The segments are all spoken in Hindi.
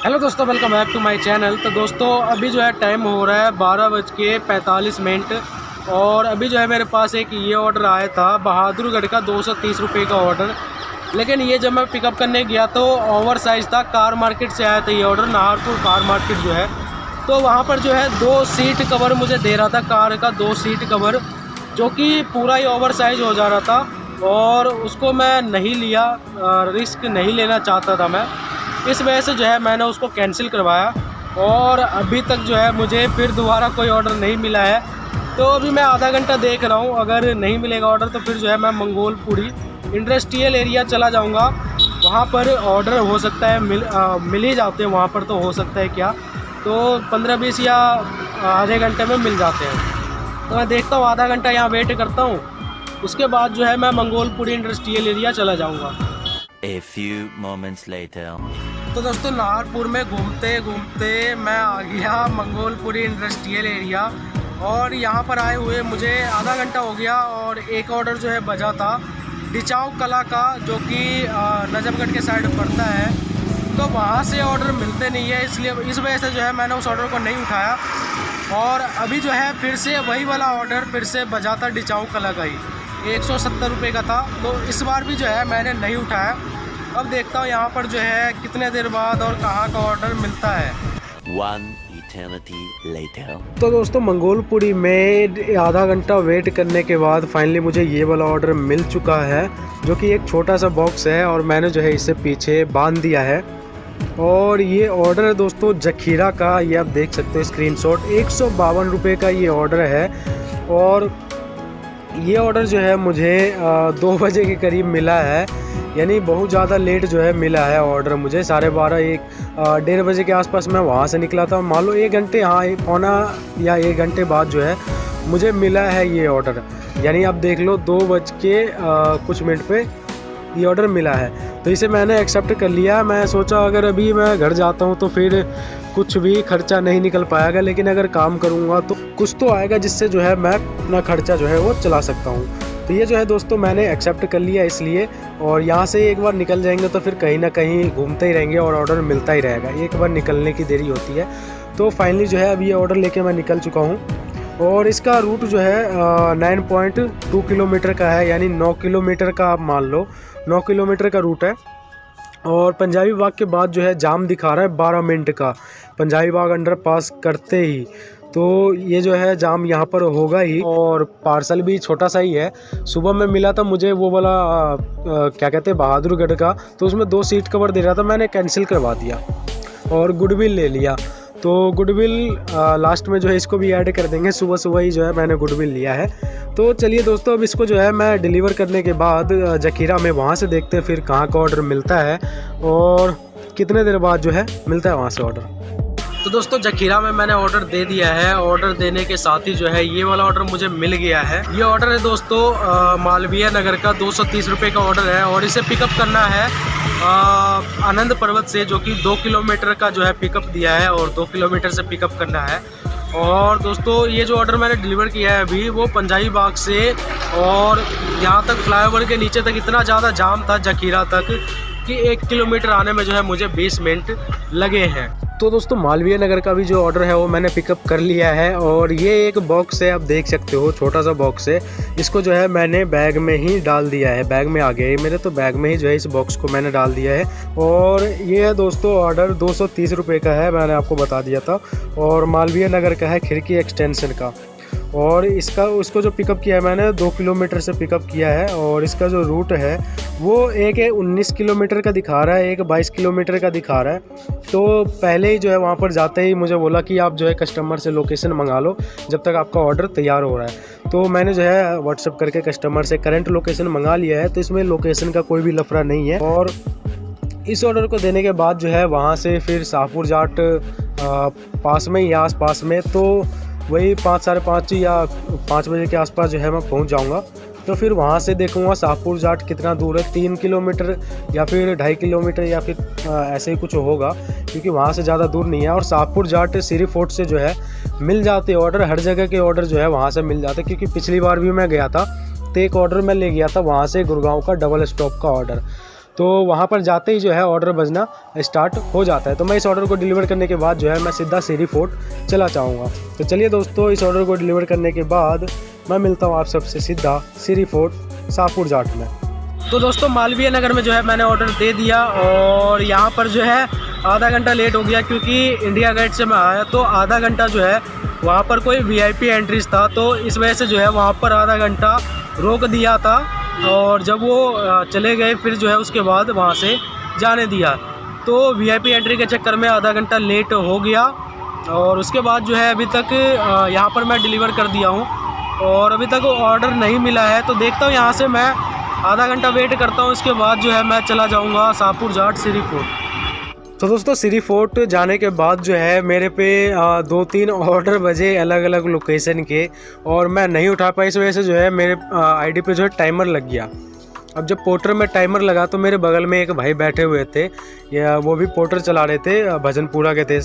हेलो दोस्तों, welcome back to my channel. तो दोस्तों अभी जो है टाइम हो रहा है 12:45 और अभी जो है मेरे पास एक ये ऑर्डर आया था बहादुरगढ़ का 230 रुपये का ऑर्डर। लेकिन ये जब मैं पिकअप करने गया तो ओवर साइज़ था। कार मार्केट से आया था ये ऑर्डर, नाहरपुर कार मार्केट जो है। तो वहाँ पर जो है 2 सीट कवर मुझे दे रहा था, कार का 2 सीट कवर, जो कि पूरा ही ओवर साइज़ हो जा रहा था और उसको मैं नहीं लिया, रिस्क नहीं लेना चाहता था मैं। इस वजह से जो है मैंने उसको कैंसिल करवाया और अभी तक जो है मुझे फिर दोबारा कोई ऑर्डर नहीं मिला है। तो अभी मैं आधा घंटा देख रहा हूँ, अगर नहीं मिलेगा ऑर्डर तो फिर जो है मैं मंगोलपुरी इंडस्ट्रियल एरिया चला जाऊँगा। वहाँ पर ऑर्डर हो सकता है मिल ही जाते हैं, वहाँ पर तो हो सकता है क्या, तो 15-20 या आधे घंटे में मिल जाते हैं। तो मैं देखता हूँ, आधा घंटा यहाँ वेट करता हूँ, उसके बाद जो है मैं मंगोलपुरी इंडस्ट्रियल एरिया चला जाऊँगा। A few moments later. तो दोस्तों नाहरपुर में घूमते घूमते मैं आ गया मंगोलपुरी इंडस्ट्रियल एरिया और यहाँ पर आए हुए मुझे आधा घंटा हो गया और एक ऑर्डर जो है बजा था डिचाऊ कला का, जो कि नजफगढ़ के साइड पड़ता है। तो वहाँ से ऑर्डर मिलते नहीं है, इसलिए इस वजह से जो है मैंने उस ऑर्डर को नहीं उठाया। और अभी जो है फिर से वही वाला ऑर्डर फिर से बजा था डिचाऊ कला का ही, 170 रुपये का था। तो इस बार भी जो है मैंने नहीं उठाया। अब देखता हूँ यहाँ पर जो है कितने देर बाद और कहाँ का ऑर्डर मिलता है। One eternity later. तो दोस्तों मंगोलपुरी में आधा घंटा वेट करने के बाद फाइनली मुझे ये वाला ऑर्डर मिल चुका है, जो कि एक छोटा सा बॉक्स है और मैंने जो है इसे पीछे बांध दिया है। और ये ऑर्डर है दोस्तों जखीरा का, ये आप देख सकते हो स्क्रीनशॉट। 152 रुपये का ये ऑर्डर है और ये ऑर्डर जो है मुझे 2 बजे के करीब मिला है, यानी बहुत ज़्यादा लेट जो है मिला है ऑर्डर मुझे। 12:30 1:30 बजे के आसपास मैं वहाँ से निकला था। मान लो 1 घंटे, हाँ पौना या 1 घंटे बाद जो है मुझे मिला है ये ऑर्डर। यानी आप देख लो 2 बज के कुछ मिनट पे ये ऑर्डर मिला है। तो इसे मैंने एक्सेप्ट कर लिया। मैं सोचा अगर अभी मैं घर जाता हूँ तो फिर कुछ भी खर्चा नहीं निकल पाएगा, लेकिन अगर काम करूँगा तो कुछ तो आएगा जिससे जो है मैं अपना खर्चा जो है वो चला सकता हूँ। तो ये जो है दोस्तों मैंने एक्सेप्ट कर लिया इसलिए। और यहाँ से एक बार निकल जाएंगे तो फिर कहीं ना कहीं घूमते ही रहेंगे और ऑर्डर मिलता ही रहेगा, एक बार निकलने की देरी होती है। तो फाइनली जो है अब ये ऑर्डर लेके मैं निकल चुका हूँ और इसका रूट जो है 9.2 किलोमीटर का है, यानी 9 किलोमीटर का आप मान लो 9 किलोमीटर का रूट है। और पंजाबी बाग के बाद जो है जाम दिखा रहा है 12 मिनट का, पंजाबी बाग अंडर पास करते ही। तो ये जो है जाम यहाँ पर होगा ही। और पार्सल भी छोटा सा ही है। सुबह में मिला था मुझे वो वाला क्या कहते हैं बहादुरगढ़ का, तो उसमें 2 सीट कवर दे रहा था, मैंने कैंसिल करवा दिया और गुडविल ले लिया। तो गुडविल लास्ट में जो है इसको भी ऐड कर देंगे, सुबह सुबह ही जो है मैंने गुडविल लिया है। तो चलिए दोस्तों अब इसको जो है मैं डिलीवर करने के बाद जखीरा में वहाँ से देखते हैं फिर कहाँ का ऑर्डर मिलता है और कितने देर बाद जो है मिलता है वहाँ से ऑर्डर। तो दोस्तों जखीरा में मैंने ऑर्डर दे दिया है। ऑर्डर देने के साथ ही जो है ये वाला ऑर्डर मुझे मिल गया है। ये ऑर्डर है दोस्तों मालवीय नगर का 230 रुपये का ऑर्डर है और इसे पिकअप करना है आनंद पर्वत से, जो कि 2 किलोमीटर का जो है पिकअप दिया है और 2 किलोमीटर से पिकअप करना है। और दोस्तों ये जो ऑर्डर मैंने डिलीवर किया है अभी वो पंजाबी बाग से और यहाँ तक फ्लाईओवर के नीचे तक इतना ज़्यादा जाम था जखीरा तक कि 1 किलोमीटर आने में जो है मुझे 20 मिनट लगे हैं। तो दोस्तों मालवीय नगर का भी जो ऑर्डर है वो मैंने पिकअप कर लिया है और ये एक बॉक्स है, आप देख सकते हो छोटा सा बॉक्स है। इसको जो है मैंने बैग में ही डाल दिया है, बैग में आ गया है मेरे, तो बैग में ही जो है इस बॉक्स को मैंने डाल दिया है। और ये है दोस्तों ऑर्डर 230 रुपये का है, मैंने आपको बता दिया था, और मालवीय नगर का है, खिड़की एक्सटेंशन का। और उसको जो पिकअप किया है मैंने 2 किलोमीटर से पिकअप किया है और इसका जो रूट है वो एक 19 किलोमीटर का दिखा रहा है, एक 22 किलोमीटर का दिखा रहा है। तो पहले ही जो है वहाँ पर जाते ही मुझे बोला कि आप जो है कस्टमर से लोकेशन मंगा लो जब तक आपका ऑर्डर तैयार हो रहा है। तो मैंने जो है व्हाट्सएप करके कस्टमर से करंट लोकेशन मंगा लिया है, तो इसमें लोकेशन का कोई भी लफड़ा नहीं है। और इस ऑर्डर को देने के बाद जो है वहाँ से फिर शाहपुर जाट पास में या आस पास में, तो वही 5 साढ़े 5 या 5 बजे के आसपास जो है मैं पहुंच जाऊंगा। तो फिर वहाँ से देखूंगा शाहपुर जाट कितना दूर है, 3 किलोमीटर या फिर 2.5 किलोमीटर या फिर ऐसे ही कुछ होगा, क्योंकि वहाँ से ज़्यादा दूर नहीं है। और शाहपुर जाट सीरी फोर्ट से जो है मिल जाते ऑर्डर, हर जगह के ऑर्डर जो है वहाँ से मिल जाते, क्योंकि पिछली बार भी मैं गया था तो एक ऑर्डर मैं ले गया था वहाँ से गुड़गांव का डबल स्टॉप का ऑर्डर। तो वहाँ पर जाते ही जो है ऑर्डर बजना स्टार्ट हो जाता है। तो मैं इस ऑर्डर को डिलीवर करने के बाद जो है मैं सीधा सीरी फोर्ट चला जाऊँगा। तो चलिए दोस्तों, इस ऑर्डर को डिलीवर करने के बाद मैं मिलता हूँ आप सबसे सीधा सीरी फोर्ट शाहपुर जाट में। तो दोस्तों, मालवीय नगर में जो है मैंने ऑर्डर दे दिया और यहाँ पर जो है आधा घंटा लेट हो गया, क्योंकि इंडिया गेट से मैं आया तो आधा घंटा जो है वहाँ पर कोई VIP एंट्रीज था, तो इस वजह से जो है वहाँ पर आधा घंटा रोक दिया था। और जब वो चले गए फिर जो है उसके बाद वहाँ से जाने दिया, तो VIP एंट्री के चक्कर में आधा घंटा लेट हो गया। और उसके बाद जो है अभी तक यहाँ पर मैं डिलीवर कर दिया हूँ और अभी तक ऑर्डर नहीं मिला है। तो देखता हूँ, यहाँ से मैं आधा घंटा वेट करता हूँ, उसके बाद जो है मैं चला जाऊँगा शाहपुर जाट सीरी फोर्ट। तो दोस्तों, सीरी फोर्ट जाने के बाद जो है मेरे पे 2-3 ऑर्डर बजे अलग अलग लोकेशन के, और मैं नहीं उठा पाई। इस वजह से जो है मेरे ID पे जो है टाइमर लग गया। अब जब पोर्टर में टाइमर लगा तो मेरे बगल में एक भाई बैठे हुए थे, या वो भी पोर्टर चला रहे थे, भजनपुरा के थे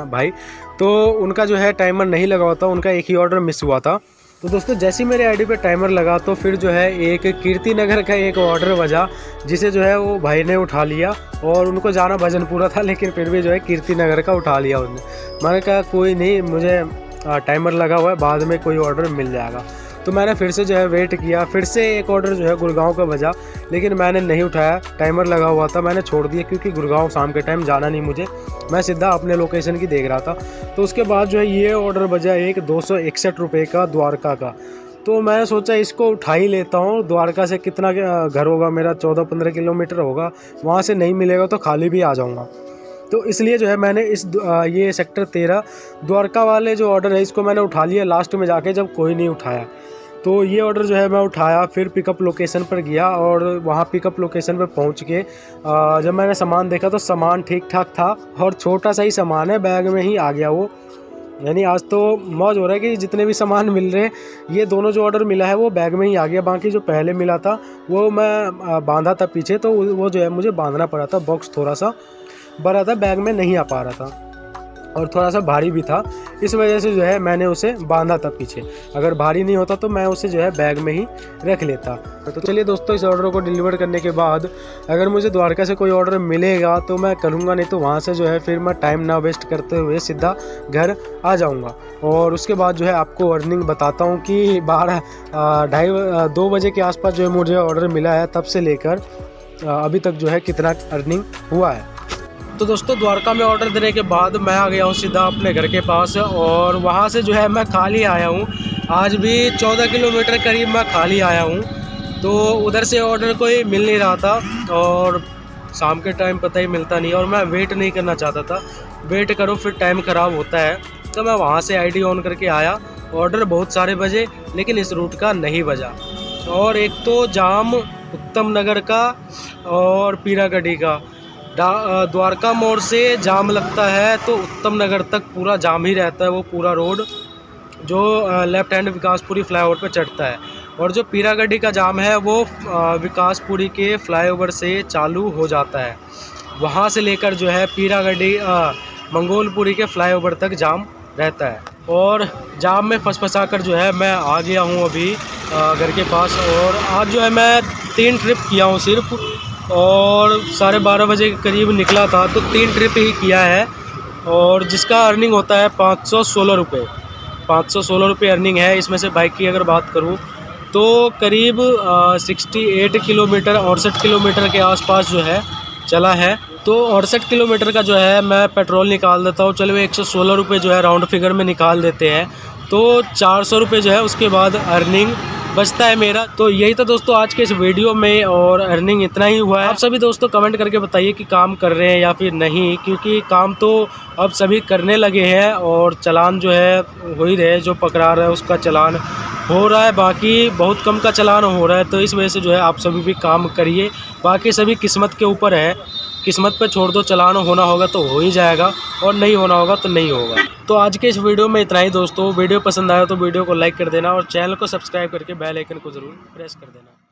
भाई। तो उनका जो है टाइमर नहीं लगा हुआ था, उनका एक ही ऑर्डर मिस हुआ था। तो दोस्तों, जैसे ही मेरे ID पे टाइमर लगा तो फिर जो है एक कीर्ति नगर का एक ऑर्डर बजा, जिसे जो है वो भाई ने उठा लिया। और उनको जाना भजनपुरा था, लेकिन फिर भी जो है कीर्ति नगर का उठा लिया उन्होंने। मैंने कहा कोई नहीं, मुझे टाइमर लगा हुआ है, बाद में कोई ऑर्डर मिल जाएगा। तो मैंने फिर से जो है वेट किया, फिर से एक ऑर्डर जो है गुड़गांव का बजा, लेकिन मैंने नहीं उठाया, टाइमर लगा हुआ था, मैंने छोड़ दिया, क्योंकि गुड़गांव शाम के टाइम जाना नहीं मुझे, मैं सीधा अपने लोकेशन की देख रहा था। तो उसके बाद जो है ये ऑर्डर बजा एक 261 रुपये का द्वारका का। तो मैंने सोचा इसको उठा ही लेता हूँ। द्वारका से कितना घर होगा मेरा, 14-15 किलोमीटर होगा, वहाँ से नहीं मिलेगा तो खाली भी आ जाऊँगा। तो इसलिए जो है मैंने ये सेक्टर 13 द्वारका वाले जो ऑर्डर है इसको मैंने उठा लिया लास्ट में जाके, जब कोई नहीं उठाया। तो ये ऑर्डर जो है मैं उठाया, फिर पिकअप लोकेशन पर गया और वहाँ पिकअप लोकेशन पर पहुँच के जब मैंने सामान देखा तो सामान ठीक ठाक था, और छोटा सा ही सामान है, बैग में ही आ गया वो। यानी आज तो मौज हो रहा है कि जितने भी सामान मिल रहे हैं, ये दोनों जो ऑर्डर मिला है वो बैग में ही आ गया। बाकी जो पहले मिला था वो मैं बांधा था पीछे, तो वो जो है मुझे बांधना पड़ा था। बॉक्स थोड़ा सा बड़ा था, बैग में नहीं आ पा रहा था और थोड़ा सा भारी भी था, इस वजह से जो है मैंने उसे बांधा था पीछे। अगर भारी नहीं होता तो मैं उसे जो है बैग में ही रख लेता। तो चलिए दोस्तों, इस ऑर्डर को डिलीवर करने के बाद अगर मुझे द्वारका से कोई ऑर्डर मिलेगा तो मैं करूँगा, नहीं तो वहाँ से जो है फिर मैं टाइम ना वेस्ट करते हुए सीधा घर आ जाऊँगा। और उसके बाद जो है आपको अर्निंग बताता हूँ कि 2 बजे के आसपास जो है मुझे ऑर्डर मिला है, तब से लेकर अभी तक जो है कितना अर्निंग हुआ है। तो दोस्तों, द्वारका में ऑर्डर देने के बाद मैं आ गया हूँ सीधा अपने घर के पास, और वहाँ से जो है मैं खाली आया हूँ। आज भी 14 किलोमीटर करीब मैं खाली आया हूँ। तो उधर से ऑर्डर कोई मिल नहीं रहा था, और शाम के टाइम पता ही मिलता नहीं, और मैं वेट नहीं करना चाहता था। वेट करो फिर टाइम ख़राब होता है। तो मैं वहाँ से ID ऑन करके आया। ऑर्डर बहुत सारे बजे, लेकिन इस रूट का नहीं बजा। और एक तो जाम उत्तम नगर का और पीरागढ़ी का, द्वारका मोड़ से जाम लगता है तो उत्तम नगर तक पूरा जाम ही रहता है। वो पूरा रोड जो लेफ्ट हैंड विकासपुरी फ्लाईओवर पर चढ़ता है, और जो पीरागढ़ी का जाम है वो विकासपुरी के फ्लाईओवर से चालू हो जाता है। वहाँ से लेकर जो है पीरागढ़ी मंगोलपुरी के फ्लाईओवर तक जाम रहता है। और जाम में फंसा कर जो है मैं आ गया हूँ अभी घर के पास। और आज जो है मैं 3 ट्रिप किया हूँ सिर्फ, और 12:30 बजे के करीब निकला था, तो 3 ट्रिप ही किया है, और जिसका अर्निंग होता है 516 रुपये। 516 रुपये अर्निंग है। इसमें से बाइक की अगर बात करूं तो करीब 68 किलोमीटर 68 किलोमीटर के आसपास जो है चला है। तो 68 किलोमीटर का जो है मैं पेट्रोल निकाल देता हूँ। चलो 116 रुपये जो है राउंड फिगर में निकाल देते हैं, तो 400 रुपये जो है उसके बाद अर्निंग बचता है मेरा। तो यही था दोस्तों आज के इस वीडियो में, और अर्निंग इतना ही हुआ है। आप सभी दोस्तों कमेंट करके बताइए कि काम कर रहे हैं या फिर नहीं, क्योंकि काम तो अब सभी करने लगे हैं, और चालान जो है हो ही रहे, जो पकड़ा रहा है उसका चालान हो रहा है, बाकी बहुत कम का चालान हो रहा है। तो इस वजह से जो है आप सभी भी काम करिए, बाकी सभी किस्मत के ऊपर है। किस्मत पे छोड़ दो, चालान होना होगा तो हो ही जाएगा, और नहीं होना होगा तो नहीं होगा। तो आज के इस वीडियो में इतना ही दोस्तों। वीडियो पसंद आया तो वीडियो को लाइक कर देना, और चैनल को सब्सक्राइब करके बेल आइकन को ज़रूर प्रेस कर देना।